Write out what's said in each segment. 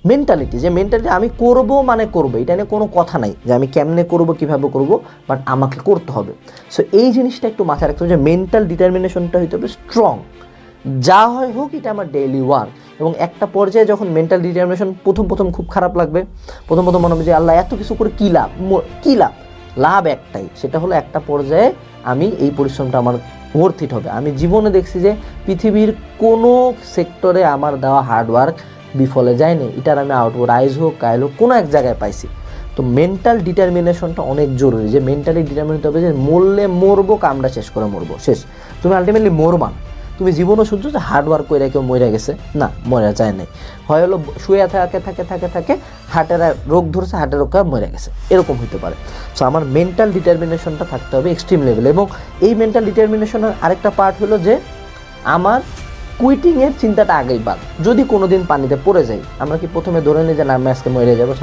Mentality, যে mentality আমি করব মানে করব, এটা নিয়ে কোনো কথা নাই যে আমি কেমনে করব কীভাবে করব, বাট আমাকে করতে হবে। সো এই জিনিসটা একটু মাথায় রাখতে হবে যে মেন্টাল ডিটারমিনেশনটা হইতে হবে স্ট্রং, যা হয় হোক এটা আমার ডেইলি ওয়ার্ক। এবং একটা পর্যায়ে যখন মেন্টাল ডিটারমিনেশন প্রথম খুব খারাপ লাগবে, প্রথম মনে হবে যে আল্লাহ এত কিছু করে কী লাভ, লাভ একটাই, সেটা হলো একটা পর্যায়ে আমি এই পরিশ্রমটা আমার ওয়ার্থ ইট হবে। আমি জীবনে দেখছি যে পৃথিবীর কোনো সেক্টরে আমার দেওয়া হার্ডওয়ার্ক বিফলে যায়নি, এটার আমি আউটপুট আইজ হোক কাইল হোক কোনো এক জায়গায় পাইছি। তো মেন্টাল ডিটারমিনেশনটা অনেক জরুরি, যে মেন্টালি ডিটারমিনেট হবে যে মরবো, কামটা শেষ করে মরবো, শেষ। তুমি আলটিমেটলি মরবা, তুমি জীবনও শুনছো যে হার্ডওয়ার্ক করে কেউ মরে গেছে, না, মরে যায় নাই, হয় হলো শুয়ে থাকে হার্টের রোগ ধরছে, হার্টের রোগ মরে গেছে, এরকম হতে পারে। সো আমার মেন্টাল ডিটারমিনেশনটা থাকতে হবে এক্সট্রিম লেভেলে। এবং এই মেন্টাল ডিটারমিনেশনের আরেকটা পার্ট হলো যে আমার কুইটিংয়ের চিন্তাটা আগেই বাদ। যদি কোনো দিন পানিতে পড়ে যাই, আমরা কি প্রথমে ধরে নিই যে না আমি আজকে মরে যাবো,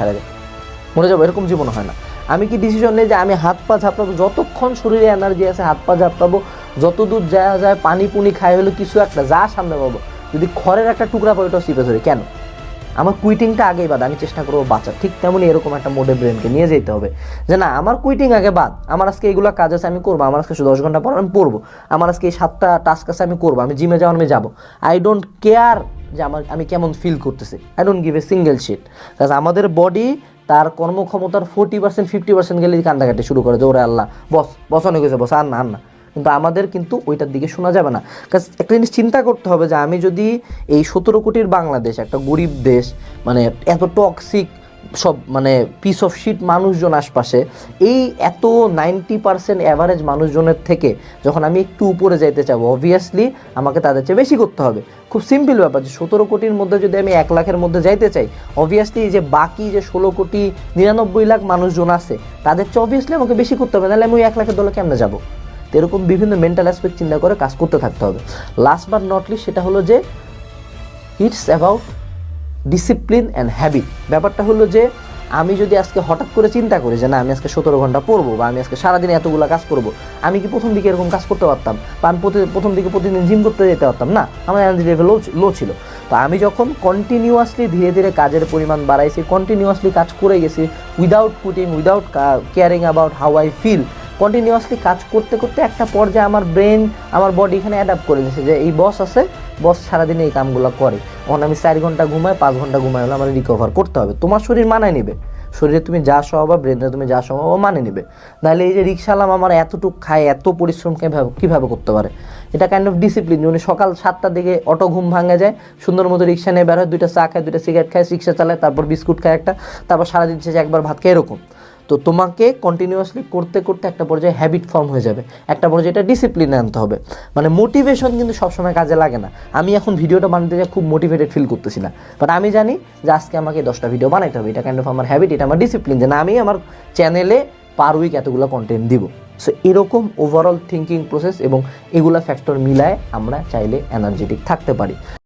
মরে যাবো, এরকম জীবন হয় না। আমি কি ডিসিশন নেই যে আমি হাত পা ঝাপড়াবো, যতক্ষণ শরীরে এনার্জি আছে হাত পা ঝাপড়াবো, যত দূর যাওয়া যায় পানি পুনি খাই হলো কিছু একটা যা সামনে পাবো, যদি খড়ের একটা টুকরা পাই ওটাও চিপে ধরে, কেন? আমার কুইটিংটা আগেই বাদ, আমি চেষ্টা করবো বাঁচার। ঠিক তেমনই এরকম একটা মোডে ব্রেনকে নিয়ে যেতে হবে যে না আমার কুইটিং আগে বাদ, আমার আজকে এইগুলো কাজ আছে আমি করবো, আমার আজকে 10 ঘন্টা পর আমি পড়বো, আমার আজকে এই 7টা টাস্ক আছে আমি করবো, আমি জিমে যাওয়ার আমি যাবো, আই ডোন্ট কেয়ার যে আমি কেমন ফিল করতেছি, I don't give a single shit. আমাদের বডি তার কর্মক্ষমতার 40% 50% গেলে কান্দাকাটি শুরু করে যে ওরে আল্লাহ বস অনেক হয়েছে, বস আর না। কিন্তু আমাদের কিন্তু ওইটার দিকে শোনা যাবে না। কারণ একটা জিনিস চিন্তা করতে হবে যে আমি যদি এই 17 কোটির বাংলাদেশ, একটা গরিব দেশ, মানে এত টক্সিক সব মানে পিস অফ শিট মানুষজন আশপাশে, এই এত 90% অ্যাভারেজ মানুষজনের থেকে যখন আমি একটু উপরে যাইতে চাবো, অবভিয়াসলি আমাকে তাদের চেয়ে বেশি করতে হবে। খুব সিম্পল ব্যাপার, যে 17 কোটির মধ্যে যদি আমি 1 লাখের মধ্যে যাইতে চাই, অবভিয়াসলি যে বাকি যে 16 কোটি 99 লাখ মানুষজন আছে তাদের চেয়ে অবভিয়াসলি আমাকে বেশি করতে হবে, নাহলে আমি ওই 1 লাখের দলে কেমনে যাবো? তো এরকম বিভিন্ন মেন্টাল অ্যাসপেক্ট চিন্তা করে কাজ করতে থাকতে হবে। লাস্ট বাট নট লিস্ট, সেটা হলো যে it's about discipline and habit. ব্যাপারটা হলো যে আমি যদি আজকে হঠাৎ করে চিন্তা করি যে না আমি আজকে 17 ঘন্টা পড়বো, বা আমি আজকে সারাদিনে এতগুলো কাজ করবো, আমি কি প্রথম দিকে এরকম কাজ করতে পারতাম? বা আমি প্রথম দিকে প্রতিদিন জিম করতে যেতে পারতাম না? আমার এনার্জি লেভেল লো ছিল। তো আমি যখন কন্টিনিউয়াসলি ধীরে ধীরে কাজের পরিমাণ বাড়াইছি, কন্টিনিউয়াসলি কাজ করে গেছি, without quitting, without caring about how I feel, continuously কাজ করতে করতে একটা পর্যায়ে আমার ব্রেন, আমার বডি এখানে অ্যাডাপ্ট করে দিয়েছে যে এই বস আছে, বস সারাদিনে এই কামগুলো করে, এখন আমি 4 ঘন্টা ঘুমাই, 5 ঘন্টা ঘুমাই, হলে আমার রিকভার করতে হবে। তোমার শরীর মানায় নেবে, শরীরে তুমি যা স্বভাব, ব্রেনে তুমি যা স্বভাব মানে নেবে। নাহলে এই যে রিক্সালাম আমার এতটুকু খায়, এত পরিশ্রম কীভাবে করতে পারে? এটা কাইন্ড অফ ডিসিপ্লিন। উনি সকাল 7টার দিকে অটো ঘুম ভাঙে যায়, সুন্দর মতো রিক্সা নিয়ে বের হয়, 2টা চা খায়, 2টা সিগারেট খায়, রিক্সা চালায়, তারপর বিস্কুট খায় একটা, তারপর সারাদিন শেষে একবার ভাত খায়, এরকম। তো তোমাকে কন্টিনিউয়াসলি করতে করতে একটা পর্যায়ে হ্যাবিট ফর্ম হয়ে যাবে, একটা পর্যায়ে এটা ডিসিপ্লিনে আনতে হবে। মানে মোটিভেশন কিন্তু সবসময় কাজে লাগে না। আমি এখন ভিডিওটা বানাতে যাই খুব মোটিভেটেড ফিল করতেছি না, বাট আমি জানি যে আজকে আমাকে 10টা ভিডিও বানাইতে হবে, এটা কাইন্ড অফ আমার হ্যাবিট, এটা আমার ডিসিপ্লিন, যে না আমি আমার চ্যানেলে পার উইক এতগুলো কন্টেন্ট দিব। সো এরকম ওভারঅল থিঙ্কিং প্রসেস এবং এগুলা ফ্যাক্টর মিলায় আমরা চাইলে এনার্জেটিক থাকতে পারি।